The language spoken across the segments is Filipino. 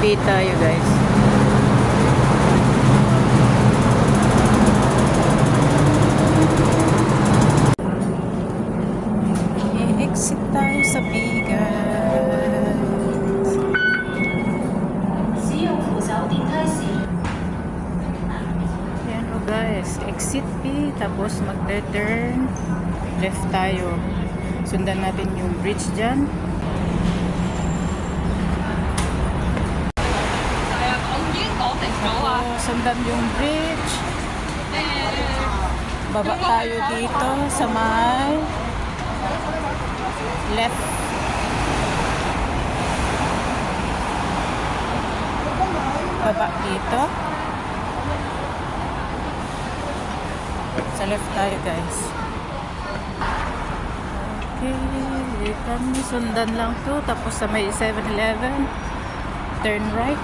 gate tayo guys. I-exit tayo sa Bigas. Yan o guys, exit B, tapos mag-turn left tayo. Sundan natin yung bridge dyan. Sundan yung bridge. Baba tayo dito sa may left. Baba dito. Sa left tayo guys. Okay, kami sundan lang to. Tapos sa may 7-Eleven, turn right.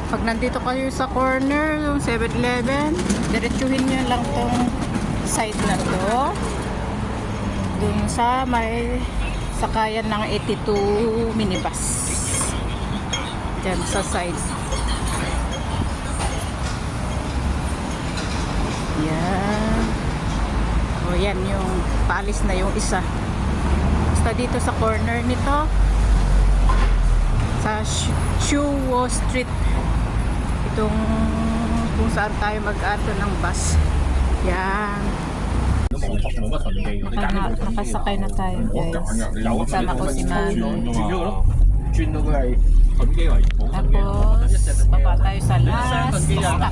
Pag nandito kayo sa corner, yung 7-Eleven, diretsuhin nyo lang tong side na to. Dun sa may sakayan ng 82 minibus. Diyan sa side. Yan. O yan yung paalis na yung isa. Basta dito sa corner nito, sa Shuo Street, itong kung saan tayo mag-ato ng bus. Yan. Nakasakay na tayo guys. Sama ko si Mami. Tapos baba tayo sa last stop.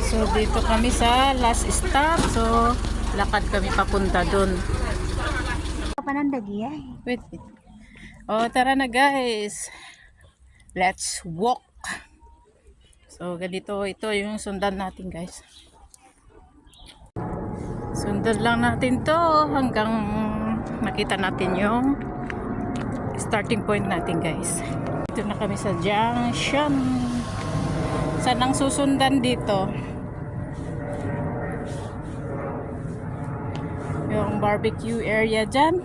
So dito kami sa last stop. So lakad kami papunta dun. Wait. Oh, tara na guys. Let's walk. So ganito, ito yung sundan natin guys. Sundan lang natin to hanggang makita natin yung starting point natin guys. Dito na kami sa junction. Saan ang susundan dito? Yung barbecue area dyan.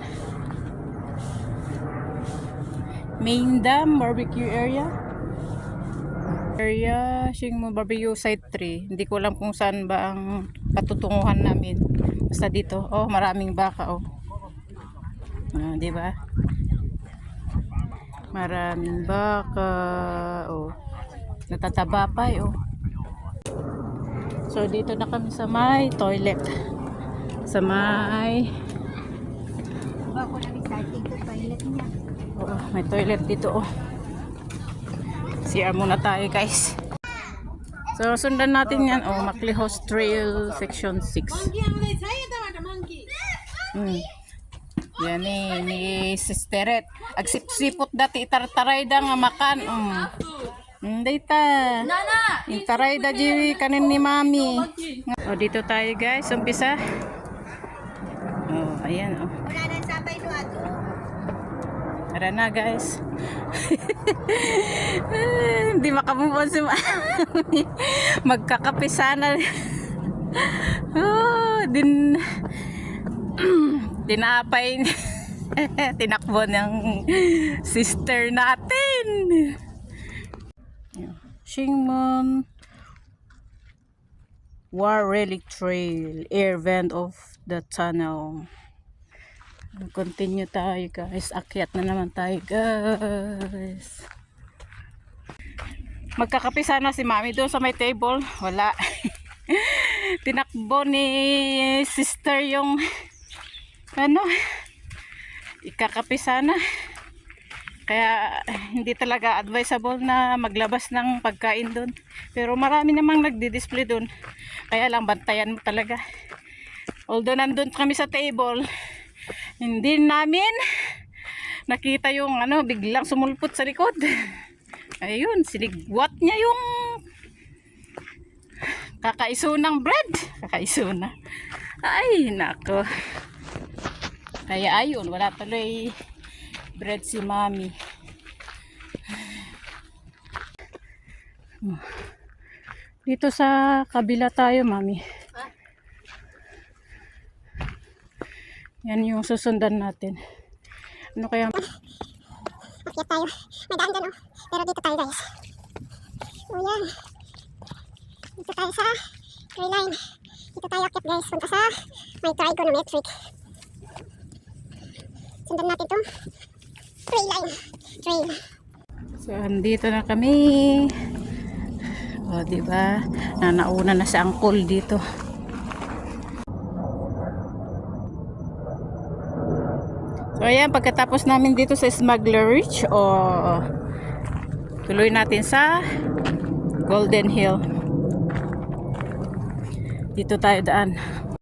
Main Dam barbecue area. Shingmo Barbecue Site 3. Hindi ko alam kung saan ba ang patutunguhan namin. Basta dito. Oh, maraming baka oh. Di ba? Maraming baka oh. Natataba pa oh. So dito na kami sa may toilet. Sa may oh, may toilet dito oh. CR muna tayo guys. So sundan natin yan oh, Maclehos Trail Section 6. Yan ni Sisteret. Agsipsipot dati itartaray da nga makan. Data. Intaray da ji kanin ni Mami. Oh, dito tayo guys, umpisa. Oh, ayan oh. Tara na guys. Hindi makamove on si Mami. Magkakape sana. Oh, tinapay. Tinakbo ng sister natin. Shingmon War Relic Trail, air vent of the tunnel. Continue tayo guys. Akyat na naman tayo guys. Magkakape sana si Mami doon sa may table. Wala. Tinakbo ni sister yung ano, ikakape sana. Kaya hindi talaga advisable na maglabas ng pagkain doon. Pero marami namang nagdi-display doon. Kaya lang bantayan mo talaga. Although nandun kami sa table, hindi namin nakita yung ano, biglang sumulpot sa likod. Ayun, siligwat niya yung kakaiso ng bread. Kakaiso na. Ay, nako. Kaya ayun, wala tuloy bread si Mami. Dito sa kabila tayo, Mami. Yan yung susundan natin. Ano kaya? Akyat tayo. May daan dyan, oh. Pero dito tayo, guys. O, yan. Dito tayo sa tree line. Dito tayo akyat, guys. Punta sa may trigonometric. Sundan natin itong tree line. Trail. So, andito na kami. O, diba? Nauna na si Uncle dito. So, ayan, pagkatapos namin dito sa Smuggler Ridge, tuloy natin sa Golden Hill. Dito tayo daan.